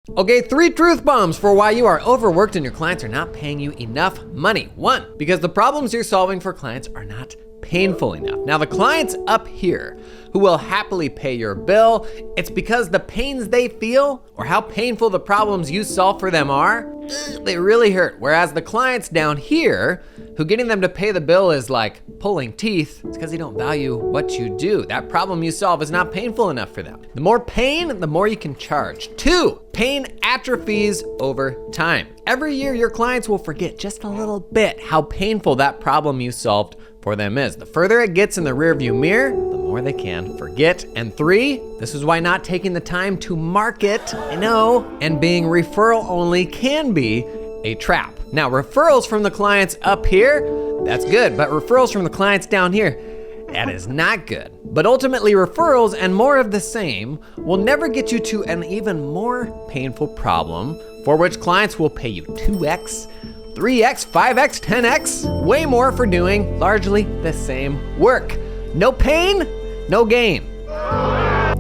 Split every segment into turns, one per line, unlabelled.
Okay, 3 truth bombs for why you are overworked and your clients are not paying you enough money. 1, because the problems you're solving for clients are not painful enough. Now, the clients up here who will happily pay your bill, it's because the pains they feel or how painful the problems you solve for them are, they really hurt. Whereas the clients down here, who getting them to pay the bill is like pulling teeth, it's because they don't value what you do. That problem you solve is not painful enough for them. The more pain, the more you can charge. 2, pain atrophies over time. Every year, your clients will forget just a little bit how painful that problem you solved for them is. The further it gets in the rearview mirror, the more they can forget. And 3, this is why not taking the time to market, I know, and being referral only can be a trap. Now, referrals from the clients up here, that's good, but referrals from the clients down here, that is not good. But ultimately, referrals and more of the same will never get you to an even more painful problem for which clients will pay you 2x, 3x, 5x, 10x, way more for doing largely the same work. No pain, no gain.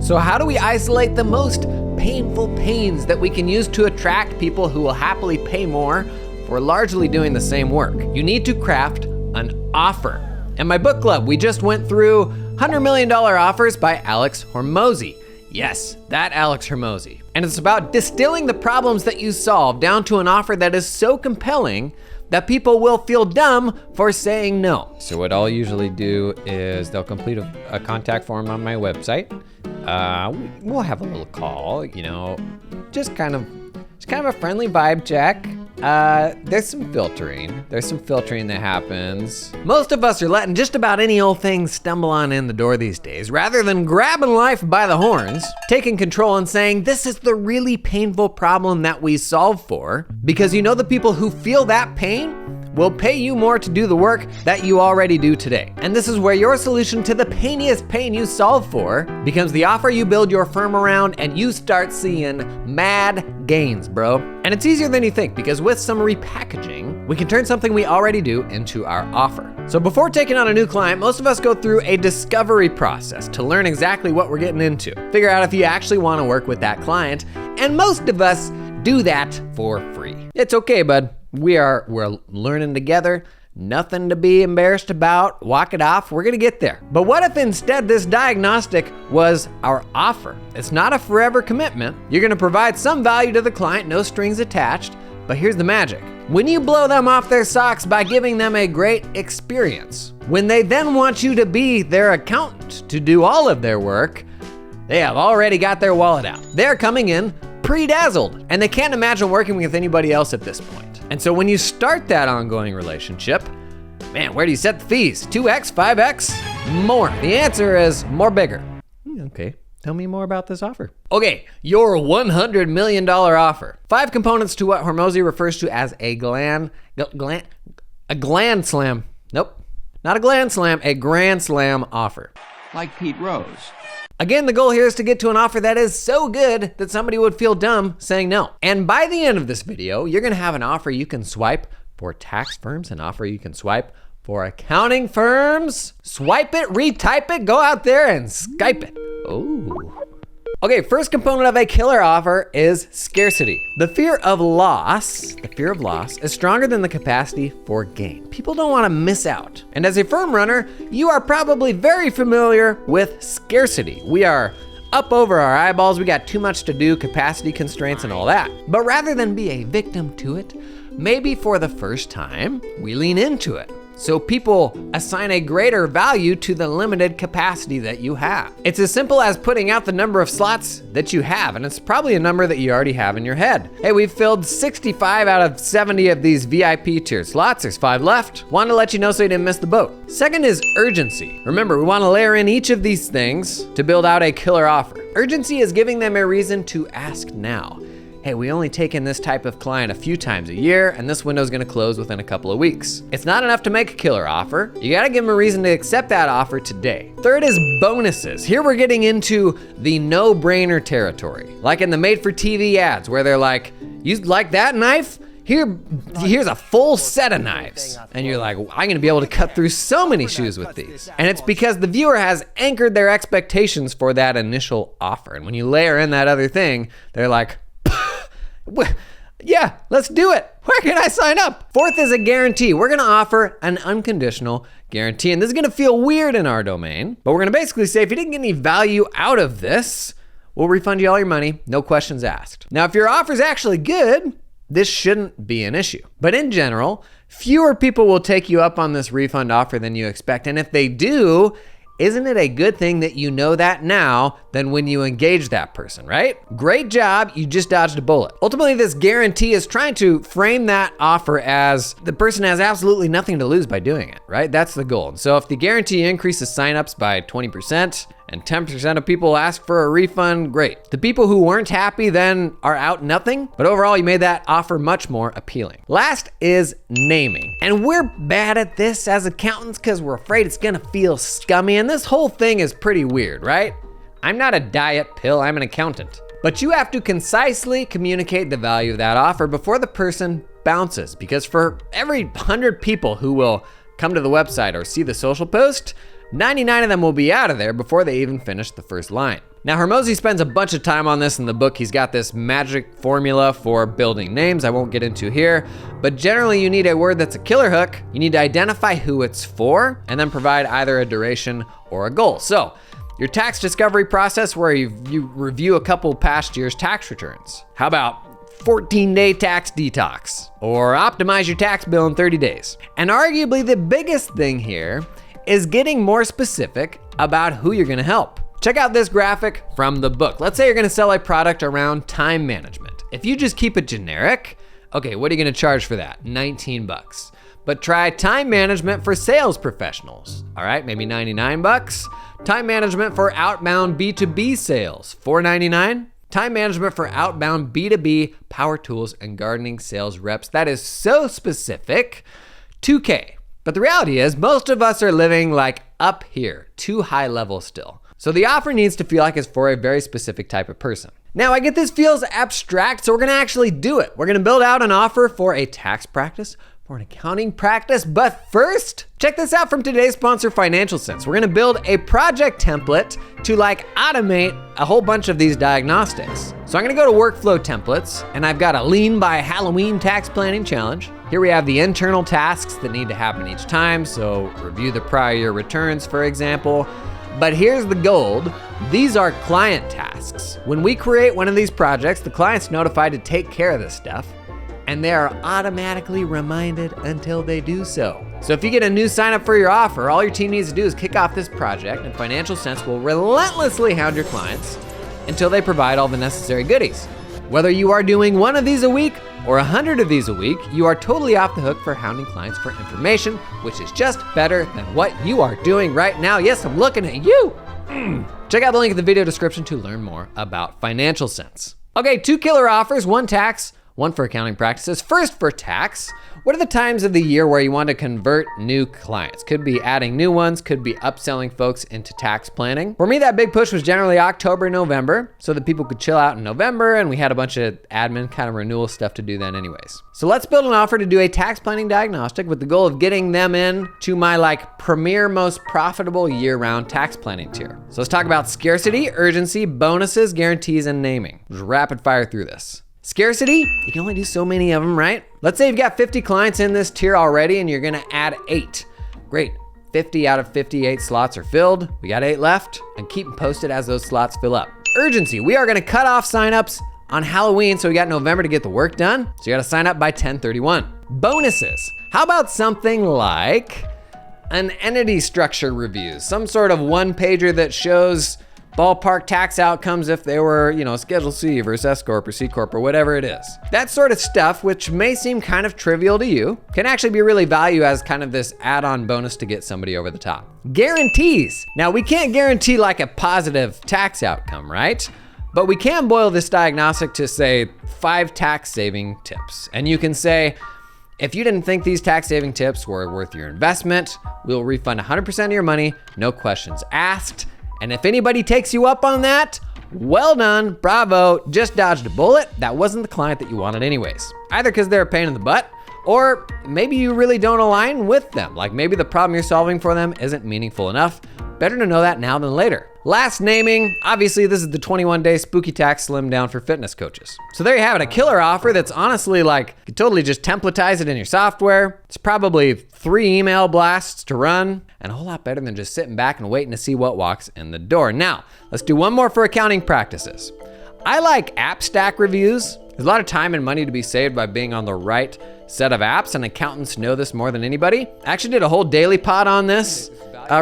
So how do we isolate the most painful pains that we can use to attract people who will happily pay more for largely doing the same work? You need to craft an offer. In my book club, we just went through $100 Million Offers by Alex Hormozi. Yes, that Alex Hormozi. And it's about distilling the problems that you solve down to an offer that is so compelling that people will feel dumb for saying no. So what I'll usually do is they'll complete a contact form on my website. We'll have a little call, just kind of a friendly vibe check. There's some filtering that happens. Most of us are letting just about any old thing stumble on in the door these days, rather than grabbing life by the horns, taking control and saying, this is the really painful problem that we solve for, because the people who feel that pain will pay you more to do the work that you already do today. And this is where your solution to the painiest pain you solve for becomes the offer you build your firm around, and you start seeing mad gains, bro. And it's easier than you think, because with some repackaging, we can turn something we already do into our offer. So before taking on a new client, most of us go through a discovery process to learn exactly what we're getting into, figure out if you actually want to work with that client, and most of us do that for free. It's okay, bud. We're learning together. Nothing to be embarrassed about. Walk it off. We're gonna get there. But what if instead this diagnostic was our offer? It's not a forever commitment. You're gonna provide some value to the client, no strings attached. But here's the magic. When you blow them off their socks by giving them a great experience, when they then want you to be their accountant to do all of their work, they have already got their wallet out. They're coming in pre-dazzled, and they can't imagine working with anybody else at this point. And so when you start that ongoing relationship, man, where do you set the fees? 2x, 5x, more? The answer is more bigger. Okay, tell me more about this offer. Okay, your $100 million offer. 5 components to what Hormozi refers to as a gland slam. Nope, not a gland slam, a grand slam offer.
Like Pete Rose.
Again, the goal here is to get to an offer that is so good that somebody would feel dumb saying no. And by the end of this video, you're gonna have an offer you can swipe for tax firms, an offer you can swipe for accounting firms. Swipe it, retype it, go out there and Skype it. Ooh. Okay, first component of a killer offer is scarcity. The fear of loss is stronger than the capacity for gain. People don't want to miss out. And as a firm runner, you are probably very familiar with scarcity. We are up over our eyeballs, we got too much to do, capacity constraints and all that. But rather than be a victim to it, maybe for the first time, we lean into it. So people assign a greater value to the limited capacity that you have. It's as simple as putting out the number of slots that you have, and it's probably a number that you already have in your head. Hey, we've filled 65 out of 70 of these VIP tier slots. There's 5 left. Wanted to let you know so you didn't miss the boat. Second is urgency. Remember, we want to layer in each of these things to build out a killer offer. Urgency is giving them a reason to ask now. Hey, we only take in this type of client a few times a year, and this window is gonna close within a couple of weeks. It's not enough to make a killer offer. You gotta give them a reason to accept that offer today. Third is bonuses. Here we're getting into the no-brainer territory. Like in the made-for-TV ads where they're like, you like that knife? Here's a full set of knives. And you're like, I'm gonna be able to cut through so many shoes with these. And it's because the viewer has anchored their expectations for that initial offer. And when you layer in that other thing, they're like, Yeah, let's do it. Where can I sign up? Fourth is a guarantee. We're gonna offer an unconditional guarantee, and this is gonna feel weird in our domain, but we're gonna basically say if you didn't get any value out of this, we'll refund you all your money, no questions asked. Now, if your offer's actually good, this shouldn't be an issue. But in general, fewer people will take you up on this refund offer than you expect, and if they do, isn't it a good thing that you know that now than when you engage that person, right? Great job, you just dodged a bullet. Ultimately, this guarantee is trying to frame that offer as the person has absolutely nothing to lose by doing it, right? That's the goal. So if the guarantee increases signups by 20% and 10% of people ask for a refund, great. The people who weren't happy then are out nothing, but overall you made that offer much more appealing. Last is naming. And we're bad at this as accountants because we're afraid it's gonna feel scummy, and this whole thing is pretty weird, right? I'm not a diet pill, I'm an accountant. But you have to concisely communicate the value of that offer before the person bounces, because for every 100 people who will come to the website or see the social post, 99 of them will be out of there before they even finish the first line. Now, Hormozi spends a bunch of time on this in the book. He's got this magic formula for building names I won't get into here, but generally you need a word that's a killer hook. You need to identify who it's for and then provide either a duration or a goal. So your tax discovery process where you review a couple past year's tax returns. How about 14-day tax detox or optimize your tax bill in 30 days? And arguably the biggest thing here is getting more specific about who you're gonna help. Check out this graphic from the book. Let's say you're gonna sell a product around time management. If you just keep it generic, okay, what are you gonna charge for that? 19 bucks. But try time management for sales professionals. All right, maybe 99 bucks. Time management for outbound B2B sales, $4.99. Time management for outbound B2B power tools and gardening sales reps. That is so specific, $2K. But the reality is most of us are living like up here, too high level still. So the offer needs to feel like it's for a very specific type of person. Now I get this feels abstract, so we're gonna actually do it. We're gonna build out an offer for a tax practice, for an accounting practice, but first, check this out from today's sponsor, Financial Sense. We're gonna build a project template to automate a whole bunch of these diagnostics. So I'm gonna go to workflow templates, and I've got a lean by Halloween tax planning challenge. Here we have the internal tasks that need to happen each time, so review the prior year returns, for example. But here's the gold. These are client tasks. When we create one of these projects, the client's notified to take care of this stuff, and they are automatically reminded until they do so. So if you get a new sign up for your offer, all your team needs to do is kick off this project, and Financial Sense will relentlessly hound your clients until they provide all the necessary goodies. Whether you are doing one of these a week or 100 of these a week, you are totally off the hook for hounding clients for information, which is just better than what you are doing right now. Yes, I'm looking at you. Check out the link in the video description to learn more about Financial Sense. Okay, 2 killer offers, 1 tax, 1 for accounting practices. First, for tax, what are the times of the year where you want to convert new clients? Could be adding new ones, could be upselling folks into tax planning. For me, that big push was generally October, November, so that people could chill out in November, and we had a bunch of admin kind of renewal stuff to do then anyways. So let's build an offer to do a tax planning diagnostic with the goal of getting them in to my premier, most profitable year-round tax planning tier. So let's talk about scarcity, urgency, bonuses, guarantees, and naming. Just rapid fire through this. Scarcity, you can only do so many of them, right? Let's say you've got 50 clients in this tier already and you're gonna add 8. Great, 50 out of 58 slots are filled. We got 8 left, and keep them posted as those slots fill up. Urgency, we are gonna cut off signups on Halloween, so we got November to get the work done. So you gotta sign up by 10/31. Bonuses, how about something like an entity structure review, some sort of one-pager that shows ballpark tax outcomes if they were, Schedule C versus S Corp or C Corp or whatever it is. That sort of stuff, which may seem kind of trivial to you, can actually be really value as kind of this add-on bonus to get somebody over the top. Guarantees. Now, we can't guarantee a positive tax outcome, right? But we can boil this diagnostic to, say, 5 tax saving tips. And you can say, if you didn't think these tax saving tips were worth your investment, we'll refund 100% of your money, no questions asked. And if anybody takes you up on that, well done, bravo, just dodged a bullet. That wasn't the client that you wanted anyways. Either because they're a pain in the butt, or maybe you really don't align with them. Maybe the problem you're solving for them isn't meaningful enough. Better to know that now than later. Last naming, obviously this is the 21-day spooky tax slim down for fitness coaches. So there you have it, a killer offer that's honestly like, you could totally just templatize it in your software. It's probably 3 email blasts to run, and a whole lot better than just sitting back and waiting to see what walks in the door. Now, let's do one more for accounting practices. I like app stack reviews. There's a lot of time and money to be saved by being on the right set of apps, and accountants know this more than anybody. I actually did a whole daily pod on this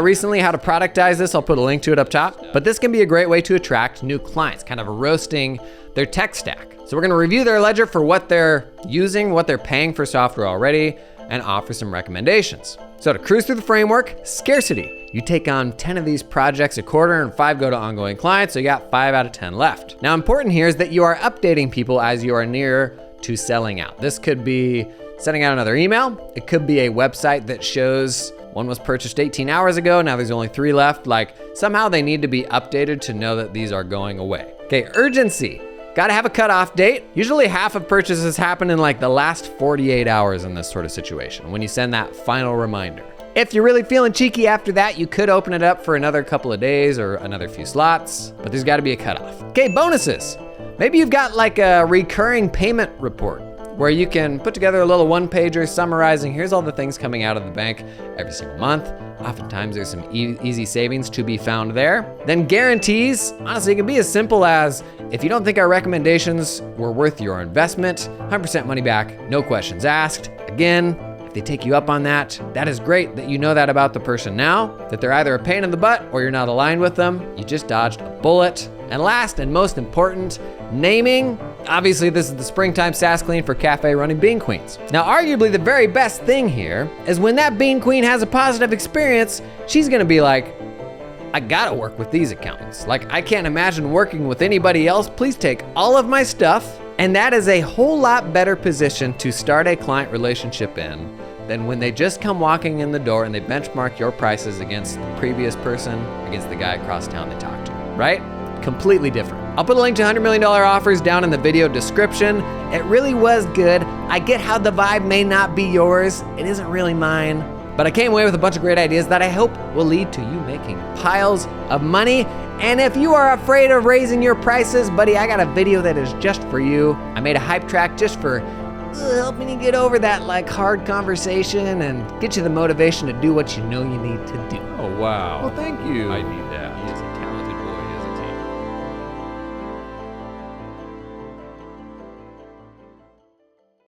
recently, how to productize this. I'll put a link to it up top. But this can be a great way to attract new clients, kind of roasting their tech stack. So we're gonna review their ledger for what they're using, what they're paying for software already, and offer some recommendations. So to cruise through the framework, scarcity. You take on 10 of these projects a quarter and 5 go to ongoing clients, so you got 5 out of 10 left. Now, important here is that you are updating people as you are near to selling out. This could be sending out another email. It could be a website that shows one was purchased 18 hours ago, now there's only 3 left. Like, somehow they need to be updated to know that these are going away. Okay, urgency. Gotta have a cutoff date. Usually half of purchases happen in like the last 48 hours in this sort of situation, when you send that final reminder. If you're really feeling cheeky after that, you could open it up for another couple of days or another few slots, but there's gotta be a cutoff. Okay, bonuses. Maybe you've got like a recurring payment report where you can put together a little one-pager summarizing, here's all the things coming out of the bank every single month. Oftentimes there's some easy savings to be found there. Then guarantees, honestly, it can be as simple as, if you don't think our recommendations were worth your investment, 100% money back, no questions asked. Again, if they take you up on that, that is great that you know that about the person now, that they're either a pain in the butt or you're not aligned with them. You just dodged a bullet. And last and most important, naming. Obviously, this is the springtime SaaS clean for cafe running bean queens. Now, arguably the very best thing here is when that bean queen has a positive experience, she's gonna be like, I gotta work with these accountants. Like, I can't imagine working with anybody else. Please take all of my stuff. And that is a whole lot better position to start a client relationship in than when they just come walking in the door and they benchmark your prices against the previous person, against the guy across town they talked to, right? Completely different. I'll put a link to $100 million offers down in the video description. It really was good. I get how the vibe may not be yours. It isn't really mine. But I came away with a bunch of great ideas that I hope will lead to you making piles of money. And if you are afraid of raising your prices, buddy, I got a video that is just for you. I made a hype track just for helping you get over that like hard conversation and get you the motivation to do what you know you need to do.
Oh, wow.
Well, thank you.
I need that.